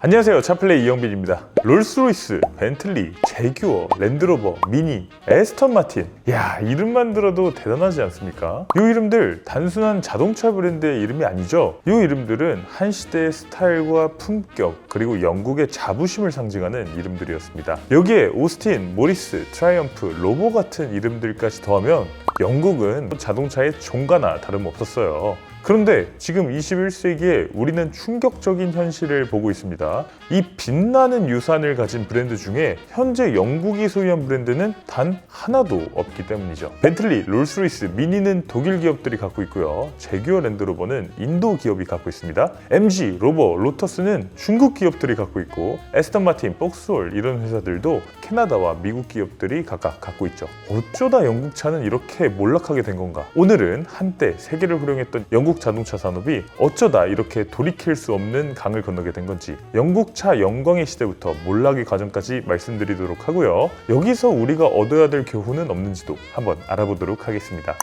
안녕하세요, 차플레이 이영빈입니다. 롤스로이스, 벤틀리, 제규어, 랜드로버, 미니, 에스턴 마틴. 야, 이름만 들어도 대단하지 않습니까? 이 이름들 단순한 자동차 브랜드의 이름이 아니죠. 이 이름들은 한 시대의 스타일과 품격, 그리고 영국의 자부심을 상징하는 이름들이었습니다. 여기에 오스틴, 모리스, 트라이엄프, 로보 같은 이름들까지 더하면 영국은 자동차의 종가나 다름없었어요. 그런데 지금 21세기에 우리는 충격적인 현실을 보고 있습니다. 이 빛나는 유산을 가진 브랜드 중에 현재 영국이 소유한 브랜드는 단 하나도 없기 때문이죠. 벤틀리, 롤스로이스, 미니는 독일 기업들이 갖고 있고요. 제규어 랜드로버는 인도 기업이 갖고 있습니다. MG, 로버, 로터스는 중국 기업들이 갖고 있고, 에스턴 마틴, 폭스홀 이런 회사들도 캐나다와 미국 기업들이 각각 갖고 있죠. 어쩌다 영국 차는 이렇게 몰락하게 된 건가? 오늘은 한때 세계를 호령했던 영국 자동차 산업이 어쩌다 이렇게 돌이킬 수 없는 강을 건너게 된 건지, 영국차 영광의 시대부터 몰락의 과정까지 말씀드리도록 하고요. 여기서 우리가 얻어야 될 교훈은 없는지도 한번 알아보도록 하겠습니다.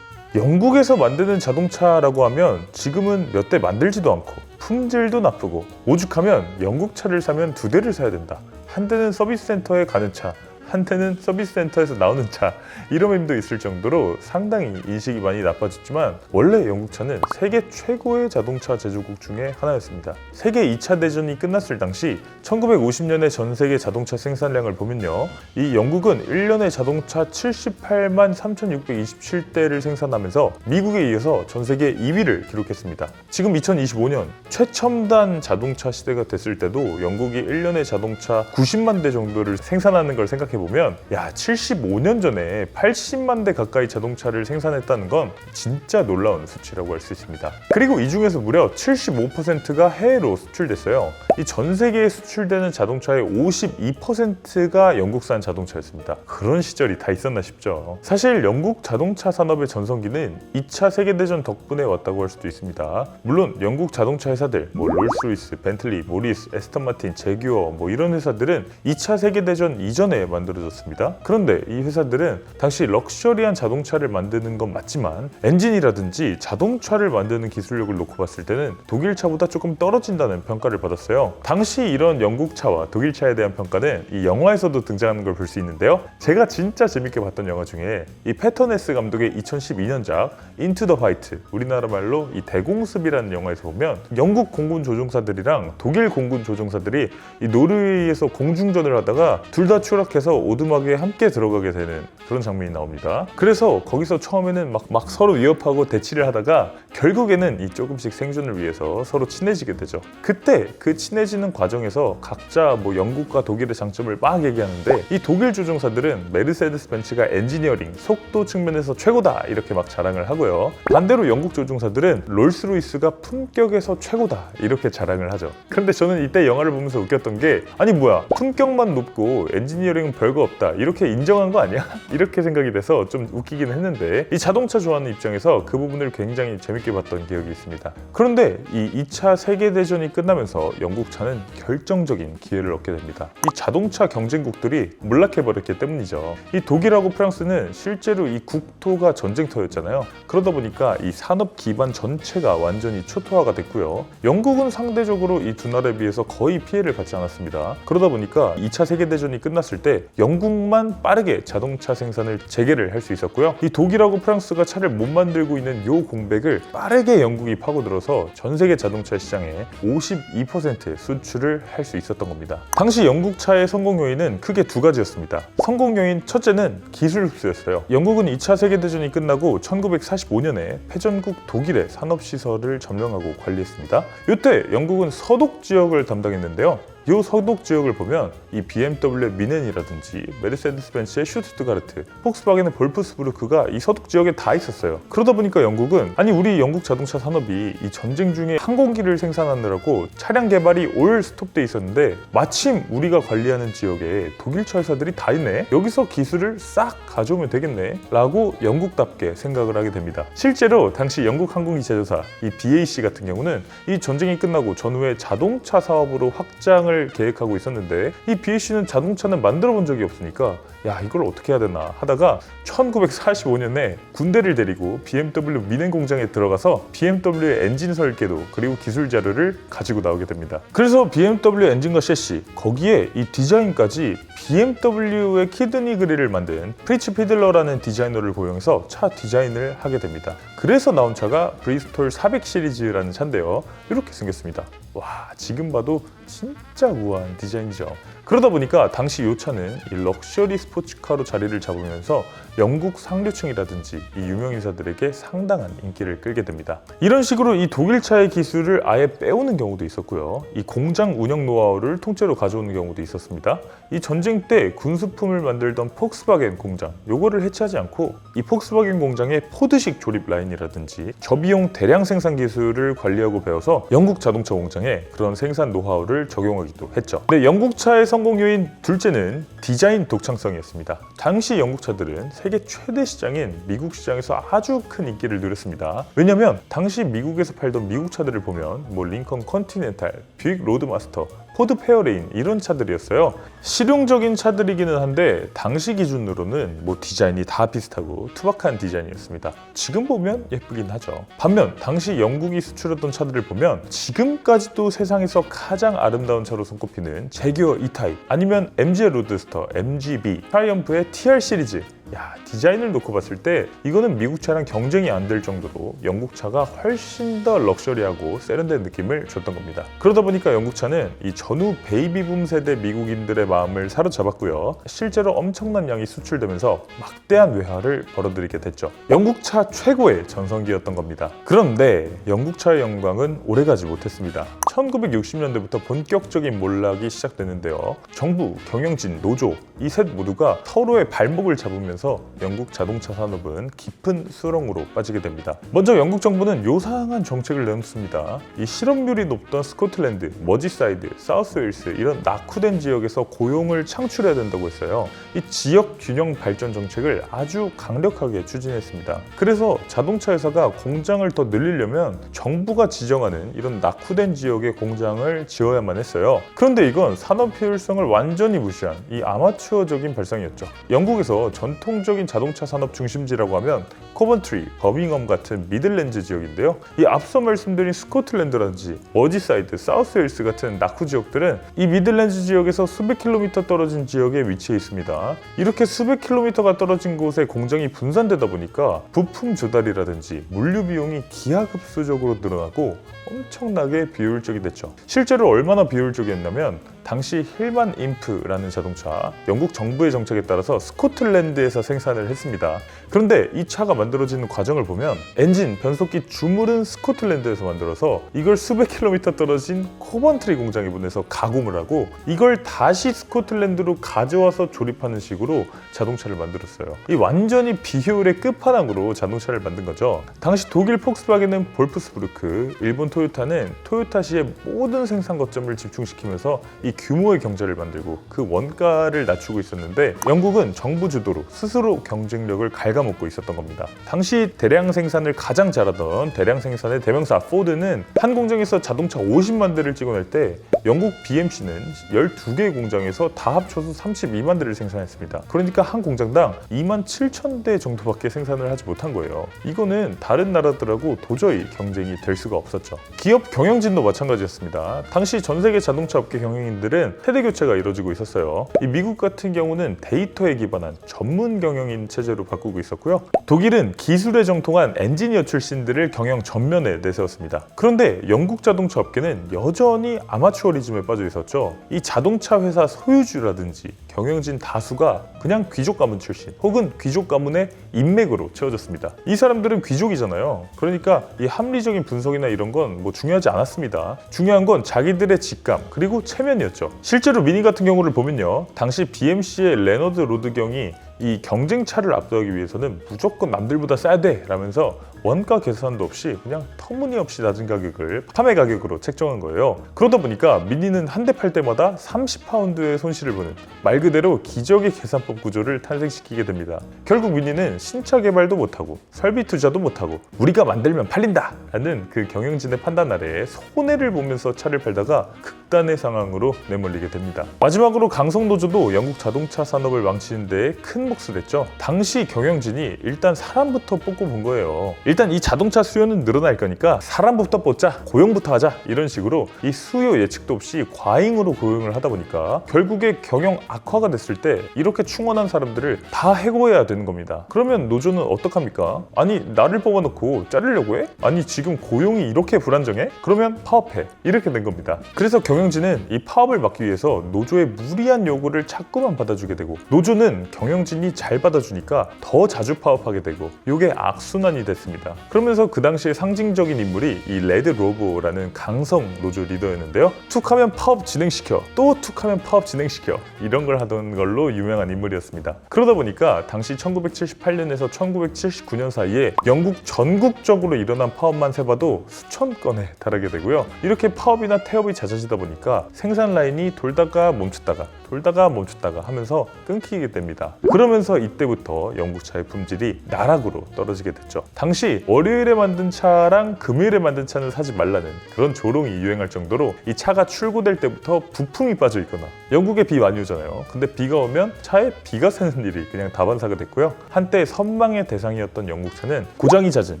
영국에서 만드는 자동차라고 하면 지금은 몇 대 만들지도 않고 품질도 나쁘고, 오죽하면 영국 차를 사면 두 대를 사야 된다. 한 대는 서비스 센터에 가는 차, 한 대는 서비스 센터에서 나오는 차, 이런 밈도 있을 정도로 상당히 인식이 많이 나빠졌지만, 원래 영국차는 세계 최고의 자동차 제조국 중에 하나였습니다. 세계 2차 대전이 끝났을 당시 1950년의 전 세계 자동차 생산량을 보면요, 이 영국은 1년에 자동차 78만 3,627대를 생산하면서 미국에 이어서 전 세계 2위를 기록했습니다. 지금 2025년 최첨단 자동차 시대가 됐을 때도 영국이 1년에 자동차 90만 대 정도를 생산하는 걸 생각해 보면, 야, 75년 전에 80만 대 가까이 자동차를 생산했다는 건 진짜 놀라운 수치라고 할 수 있습니다. 그리고 이 중에서 무려 75%가 해외로 수출됐어요. 이 전 세계에 수출되는 자동차의 52%가 영국산 자동차였습니다. 그런 시절이 다 있었나 싶죠. 사실 영국 자동차 산업의 전성기는 2차 세계대전 덕분에 왔다고 할 수도 있습니다. 물론 영국 자동차 회사들, 롤스로이스, 벤틀리, 모리스, 에스턴 마틴, 제규어 이런 회사들은 2차 세계대전 이전에 만들어졌습니다. 그런데 이 회사들은 당시 럭셔리한 자동차를 만드는 건 맞지만 엔진이라든지 자동차를 만드는 기술력을 놓고 봤을 때는 독일차보다 조금 떨어진다는 평가를 받았어요. 당시 이런 영국차와 독일차에 대한 평가는 이 영화에서도 등장하는 걸 볼 수 있는데요. 제가 진짜 재밌게 봤던 영화 중에 이 패터네스 감독의 2012년작 인투 더 화이트, 우리나라 말로 이 대공습이라는 영화에서 보면 영국 공군 조종사들이랑 독일 공군 조종사들이 이 노르웨이에서 공중전을 하다가 둘 다 추락해서 오두막에 함께 들어가게 되는 그런 장면이 나옵니다. 그래서 거기서 처음에는 막 서로 위협하고 대치를 하다가 결국에는 이 조금씩 생존을 위해서 서로 친해지게 되죠. 그때 그 친해지는 과정에서 각자 영국과 독일의 장점을 막 얘기하는데, 이 독일 조종사들은 메르세데스 벤츠가 엔지니어링, 속도 측면에서 최고다 이렇게 막 자랑을 하고요. 반대로 영국 조종사들은 롤스로이스가 품격에서 최고다 이렇게 자랑을 하죠. 그런데 저는 이때 영화를 보면서 웃겼던 게, 아니 뭐야, 품격만 높고 엔지니어링은 별거 없다 이렇게 인정한 거 아니야? 이렇게 생각이 돼서 좀 웃기긴 했는데, 이 자동차 좋아하는 입장에서 그 부분을 굉장히 재밌게 봤던 기억이 있습니다. 그런데 이 2차 세계대전이 끝나면서 영국 차는 결정적인 기회를 얻게 됩니다. 이 자동차 경쟁국들이 몰락해버렸기 때문이죠. 이 독일하고 프랑스는 실제로 이 국토가 전쟁터였잖아요. 그러다 보니까 이 산업 기반 전체가 완전히 초토화가 됐고요. 영국은 상대적으로 이 두 나라에 비해서 거의 피해를 받지 않았습니다. 그러다 보니까 2차 세계대전이 끝났을 때 영국만 빠르게 자동차 생산을 재개를 할 수 있었고요. 이 독일하고 프랑스가 차를 못 만들고 있는 요 공백을 빠르게 영국이 파고들어서 전 세계 자동차 시장에 52% 수출을 할 수 있었던 겁니다. 당시 영국 차의 성공 요인은 크게 두 가지였습니다. 성공 요인 첫째는 기술 흡수였어요. 영국은 2차 세계대전이 끝나고 1945년에 패전국 독일의 산업시설을 점령하고 관리했습니다. 이때 영국은 서독 지역을 담당했는데요. 이 서독 지역을 보면 이 BMW의 미넨이라든지 메르세데스 벤츠의 슈투트가르트, 폭스바겐의 볼프스부르크가 이 서독 지역에 다 있었어요. 그러다 보니까 영국은, 아니 우리 영국 자동차 산업이 이 전쟁 중에 항공기를 생산하느라고 차량 개발이 올 스톱돼 있었는데, 마침 우리가 관리하는 지역에 독일차 회사들이 다 있네, 여기서 기술을 싹 가져오면 되겠네 라고 영국답게 생각을 하게 됩니다. 실제로 당시 영국 항공기 제조사 이 BAC 같은 경우는 이 전쟁이 끝나고 전후에 자동차 사업으로 확장을 생산을 계획하고 있었는데 이 BAC는 자동차는 만들어 본 적이 없으니까 야 이걸 어떻게 해야 되나 하다가 1945년에 군대를 데리고 BMW 미넨 공장에 들어가서 BMW의 엔진 설계도 그리고 기술 자료를 가지고 나오게 됩니다. 그래서 BMW 엔진과 셰시 거기에 이 디자인까지 BMW의 키드니 그릴을 만든 프리츠 피들러라는 디자이너를 고용해서 차 디자인을 하게 됩니다. 그래서 나온 차가 브리스톨 400 시리즈라는 차인데요. 이렇게 생겼습니다. 와 지금 봐도 진짜 우아한 디자인이죠. 그러다 보니까 당시 이 차는 이 럭셔리 스포츠카로 자리를 잡으면서 영국 상류층이라든지 이 유명인사들에게 상당한 인기를 끌게 됩니다. 이런 식으로 이 독일차의 기술을 아예 빼오는 경우도 있었고요. 이 공장 운영 노하우를 통째로 가져오는 경우도 있었습니다. 이 전쟁 때 군수품을 만들던 폭스바겐 공장, 요거를 해체하지 않고 이 폭스바겐 공장의 포드식 조립 라인이라든지 저비용 대량 생산 기술을 관리하고 배워서 영국 자동차 공장에 그런 생산 노하우를 적용하기도 했죠. 근데 영국차의 성공 요인 둘째는 디자인 독창성이었습니다. 당시 영국차들은 세계 최대 시장인 미국 시장에서 아주 큰 인기를 누렸습니다. 왜냐면 당시 미국에서 팔던 미국 차들을 보면 뭐 링컨 컨티넨탈, 뷰익 로드마스터, 포드 페어레인 이런 차들이었어요. 실용적인 차들이기는 한데 당시 기준으로는 뭐 디자인이 다 비슷하고 투박한 디자인이었습니다. 지금 보면 예쁘긴 하죠. 반면 당시 영국이 수출했던 차들을 보면 지금까지도 세상에서 가장 아름다운 차로 손꼽히는 제규어 E-타입 아니면 MG의 로드스터, MGB, 트라이엄프의 TR 시리즈 야 디자인을 놓고 봤을 때 이거는 미국 차랑 경쟁이 안 될 정도로 영국 차가 훨씬 더 럭셔리하고 세련된 느낌을 줬던 겁니다. 그러다 보니까 영국 차는 이 전후 베이비붐 세대 미국인들의 마음을 사로잡았고요. 실제로 엄청난 양이 수출되면서 막대한 외화를 벌어들이게 됐죠. 영국 차 최고의 전성기였던 겁니다. 그런데 영국 차의 영광은 오래가지 못했습니다. 1960년대부터 본격적인 몰락이 시작되는데요. 정부, 경영진, 노조 이 셋 모두가 서로의 발목을 잡으면서 영국 자동차 산업은 깊은 수렁으로 빠지게 됩니다. 먼저 영국 정부는 요상한 정책을 내놓습니다. 이 실업률이 높던 스코틀랜드, 머지사이드, 사우스웨일스 이런 낙후된 지역에서 고용을 창출해야 된다고 했어요. 이 지역 균형 발전 정책을 아주 강력하게 추진했습니다. 그래서 자동차 회사가 공장을 더 늘리려면 정부가 지정하는 이런 낙후된 지역에 공장을 지어야만 했어요. 그런데 이건 산업 효율성을 완전히 무시한 이 아마추어적인 발상이었죠. 영국에서 전통적인 자동차 산업 중심지라고 하면 코번트리, 버밍엄 같은 미들랜드 지역인데요. 이 앞서 말씀드린 스코틀랜드라든지 머지사이드, 사우스웨일스 같은 낙후 지역들은 이 미들랜드 지역에서 수백 킬로미터 떨어진 지역에 위치해 있습니다. 이렇게 수백 킬로미터가 떨어진 곳에 공장이 분산되다 보니까 부품 조달이라든지 물류 비용이 기하급수적으로 늘어나고 엄청나게 비효율적이 됐죠. 실제로 얼마나 비효율적이었냐면 당시 힐만 인프라는 자동차, 영국 정부의 정책에 따라서 스코틀랜드에서 생산을 했습니다. 그런데 이 차가 만들어지는 과정을 보면 엔진, 변속기, 주물은 스코틀랜드에서 만들어서 이걸 수백 킬로미터 떨어진 코번트리 공장에 보내서 가공을 하고 이걸 다시 스코틀랜드로 가져와서 조립하는 식으로 자동차를 만들었어요. 이 완전히 비효율의 끝판왕으로 자동차를 만든 거죠. 당시 독일 폭스바겐은 볼프스부르크, 일본 토요타는 토요타시의 모든 생산 거점을 집중시키면서 이 규모의 경제를 만들고 그 원가를 낮추고 있었는데 영국은 정부 주도로 스스로 경쟁력을 갉아먹고 있었던 겁니다. 당시 대량 생산을 가장 잘하던 대량 생산의 대명사 포드는 한 공장에서 자동차 50만 대를 찍어낼 때 영국 BMC는 12개의 공장에서 다 합쳐서 32만 대를 생산했습니다. 그러니까 한 공장당 2만 7천 대 정도밖에 생산을 하지 못한 거예요. 이거는 다른 나라들하고 도저히 경쟁이 될 수가 없었죠. 기업 경영진도 마찬가지였습니다. 당시 전 세계 자동차 업계 경영인들은 세대 교체가 이루어지고 있었어요. 이 미국 같은 경우는 데이터에 기반한 전문 경영인 체제로 바꾸고 있었고요. 독일은 기술에 정통한 엔지니어 출신들을 경영 전면에 내세웠습니다. 그런데 영국 자동차 업계는 여전히 아마추어리즘에 빠져 있었죠. 이 자동차 회사 소유주라든지 경영진 다수가 그냥 귀족 가문 출신 혹은 귀족 가문의 인맥으로 채워졌습니다. 이 사람들은 귀족이잖아요. 그러니까 이 합리적인 분석이나 이런 건 뭐 중요하지 않았습니다. 중요한 건 자기들의 직감 그리고 체면이었죠. 실제로 미니 같은 경우를 보면요. 당시 BMC의 레너드 로드경이 이 경쟁차를 압도하기 위해서는 무조건 남들보다 싸야 돼 라면서 원가 계산도 없이 그냥 터무니없이 낮은 가격을 판매 가격으로 책정한 거예요. 그러다 보니까 미니는 한 대 팔 때마다 30파운드의 손실을 보는 말 그대로 기적의 계산법 구조를 탄생시키게 됩니다. 결국 미니는 신차 개발도 못하고 설비 투자도 못하고 우리가 만들면 팔린다 라는 그 경영진의 판단 아래에 손해를 보면서 차를 팔다가 극단의 상황으로 내몰리게 됩니다. 마지막으로 강성노조도 영국 자동차 산업을 망치는 데 큰 몫을 했죠. 당시 경영진이 일단 사람부터 뽑고 본 거예요. 일단 이 자동차 수요는 늘어날 거니까 사람부터 뽑자, 고용부터 하자, 이런 식으로 이 수요 예측도 없이 과잉으로 고용을 하다 보니까 결국에 경영 악화가 됐을 때 이렇게 충원한 사람들을 다 해고해야 되는 겁니다. 그러면 노조는 어떡합니까? 아니, 나를 뽑아놓고 자르려고 해? 아니, 지금 고용이 이렇게 불안정해? 그러면 파업해. 이렇게 된 겁니다. 그래서 경영진은 이 파업을 막기 위해서 노조의 무리한 요구를 자꾸만 받아주게 되고, 노조는 경영진이 잘 받아주니까 더 자주 파업하게 되고, 이게 악순환이 됐습니다. 그러면서 그 당시에 상징적인 인물이 이 레드 로보라는 강성 노조 리더였는데요. 툭하면 파업 진행시켜, 또 툭하면 파업 진행시켜, 이런 걸 하던 걸로 유명한 인물이었습니다. 그러다 보니까 당시 1978년에서 1979년 사이에 영국 전국적으로 일어난 파업만 세봐도 수천 건에 달하게 되고요. 이렇게 파업이나 태업이 잦아지다 보니까 생산 라인이 돌다가 멈췄다가 하면서 끊기게 됩니다. 그러면서 이때부터 영국차의 품질이 나락으로 떨어지게 됐죠. 당시 월요일에 만든 차랑 금요일에 만든 차는 사지 말라는 그런 조롱이 유행할 정도로 이 차가 출고될 때부터 부품이 빠져 있거나, 영국에 비 많이 오잖아요. 근데 비가 오면 차에 비가 새는 일이 그냥 다반사가 됐고요. 한때 선망의 대상이었던 영국차는 고장이 잦은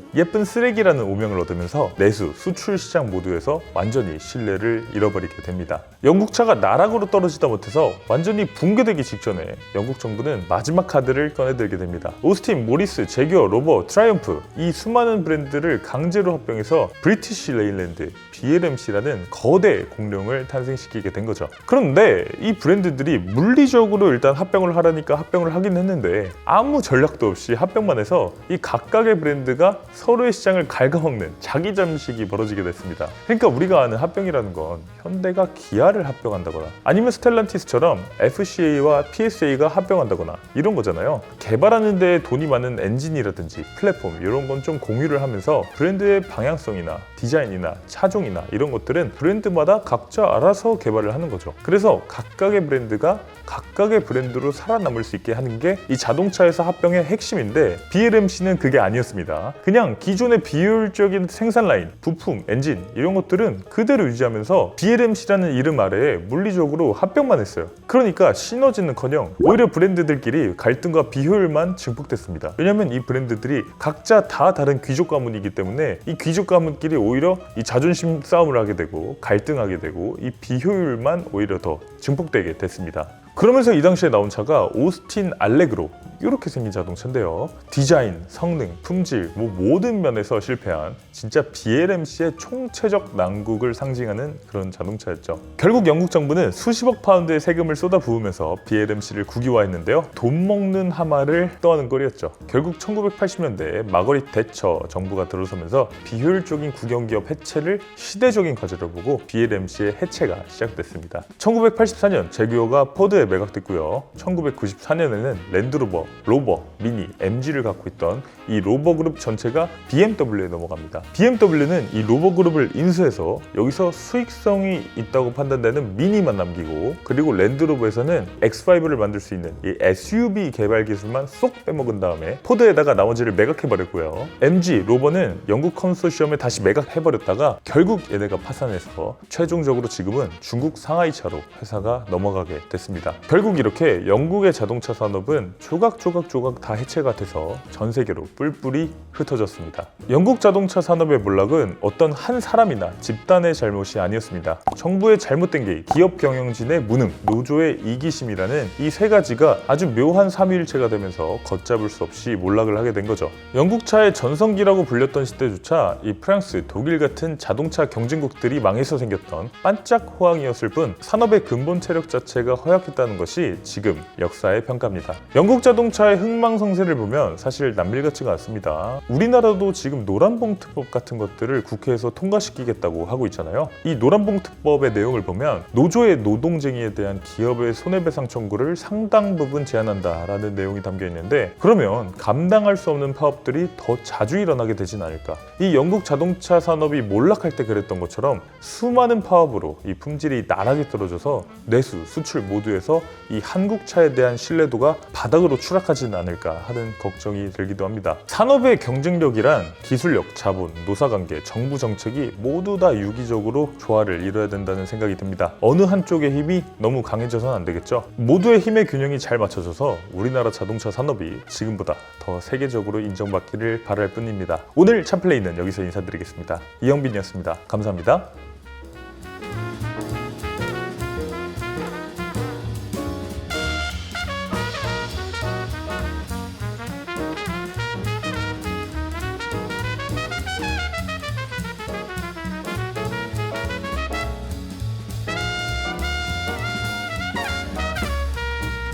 예쁜 쓰레기라는 오명을 얻으면서 내수, 수출 시장 모두에서 완전히 신뢰를 잃어버리게 됩니다. 영국차가 나락으로 떨어지다 못해서 완전히 붕괴되기 직전에 영국 정부는 마지막 카드를 꺼내들게 됩니다. 오스틴, 모리스, 제규어, 로버, 트라이엄프, 이 수많은 브랜드를 강제로 합병해서 브리티시 레인랜드, BLMC라는 거대 공룡을 탄생시키게 된 거죠. 그런데 이 브랜드들이 물리적으로 일단 합병을 하라니까 합병을 하긴 했는데 아무 전략도 없이 합병만 해서 이 각각의 브랜드가 서로의 시장을 갉아먹는 자기 잠식이 벌어지게 됐습니다. 그러니까 우리가 아는 합병이라는 건 현대가 기아를 합병한다거나 아니면 스텔란티스처럼 FCA와 PSA가 합병한다거나 이런 거잖아요. 개발하는 데 돈이 많은 엔진이라든지 플랫폼 이런 건 좀 공유를 하면서 브랜드의 방향성이나 디자인이나 차종이나 이런 것들은 브랜드마다 각자 알아서 개발을 하는 거죠. 그래서 각각의 브랜드가 각각의 브랜드로 살아남을 수 있게 하는 게 이 자동차에서 합병의 핵심인데, BLMC는 그게 아니었습니다. 그냥 기존의 비효율적인 생산 라인, 부품, 엔진 이런 것들은 그대로 유지하면서 BLMC라는 이름 아래에 물리적으로 합병만 했어요. 그러니까 시너지는커녕 오히려 브랜드들끼리 갈등과 비효율만 증폭됐습니다. 왜냐면 이 브랜드들이 각자 다 다른 귀족 가문이기 때문에 이 귀족 가문끼리 오히려 이 자존심 싸움을 하게 되고 갈등하게 되고 이 비효율만 오히려 더 증폭되게 됐습니다. 그러면서 이 당시에 나온 차가 오스틴 알레그로, 이렇게 생긴 자동차인데요. 디자인, 성능, 품질 모든 면에서 실패한 진짜 BLMC의 총체적 난국을 상징하는 그런 자동차였죠. 결국 영국 정부는 수십억 파운드의 세금을 쏟아부으면서 BLMC를 국유화했는데요. 돈 먹는 하마를 떠하는 꼴이었죠. 결국 1980년대에 마거릿 대처 정부가 들어서면서 비효율적인 국영기업 해체를 시대적인 과제로 보고 BLMC의 해체가 시작됐습니다. 1984년 제규어가 포드에 매각됐고요. 1994년에는 랜드로버, 로버, 미니, MG를 갖고 있던 이 로버 그룹 전체가 BMW에 넘어갑니다. BMW는 이 로버 그룹을 인수해서 여기서 수익성이 있다고 판단되는 미니만 남기고, 그리고 랜드로버에서는 X5를 만들 수 있는 이 SUV 개발 기술만 쏙 빼먹은 다음에 포드에다가 나머지를 매각해버렸고요. MG, 로버는 영국 컨소시엄에 다시 매각해버렸다가 결국 얘네가 파산해서 최종적으로 지금은 중국 상하이차로 회사가 넘어가게 됐습니다. 결국 이렇게 영국의 자동차 산업은 조각 다 해체가 돼서 전 세계로 뿔뿔이 흩어졌습니다. 영국 자동차 산업의 몰락은 어떤 한 사람이나 집단의 잘못이 아니었습니다. 정부의 잘못된 게 기업 경영진의 무능, 노조의 이기심이라는 이 세 가지가 아주 묘한 삼위일체가 되면서 걷잡을 수 없이 몰락을 하게 된 거죠. 영국차의 전성기라고 불렸던 시대조차 이 프랑스, 독일 같은 자동차 경쟁국들이 망해서 생겼던 반짝 호황이었을 뿐 산업의 근본 체력 자체가 허약했다는 것이 지금 역사의 평가입니다. 영국 자동차 자동차의 흥망성쇠를 보면 사실 남일 같지가 않습니다. 우리나라도 지금 노란봉투법 같은 것들을 국회에서 통과시키겠다고 하고 있잖아요. 이 노란봉투법의 내용을 보면 노조의 노동쟁의에 대한 기업의 손해배상 청구를 상당 부분 제한한다라는 내용이 담겨 있는데, 그러면 감당할 수 없는 파업들이 더 자주 일어나게 되진 않을까. 이 영국 자동차 산업이 몰락할 때 그랬던 것처럼 수많은 파업으로 이 품질이 나락에 떨어져서 내수, 수출 모두에서 이 한국차에 대한 신뢰도가 바닥으로 추락하진 않을까 하는 걱정이 들기도 합니다. 산업의 경쟁력이란 기술력, 자본, 노사관계, 정부 정책이 모두 다 유기적으로 조화를 이뤄야 된다는 생각이 듭니다. 어느 한쪽의 힘이 너무 강해져서는 안 되겠죠. 모두의 힘의 균형이 잘 맞춰져서 우리나라 자동차 산업이 지금보다 더 세계적으로 인정받기를 바랄 뿐입니다. 오늘 참플레이는 여기서 인사드리겠습니다. 이영빈이었습니다. 감사합니다.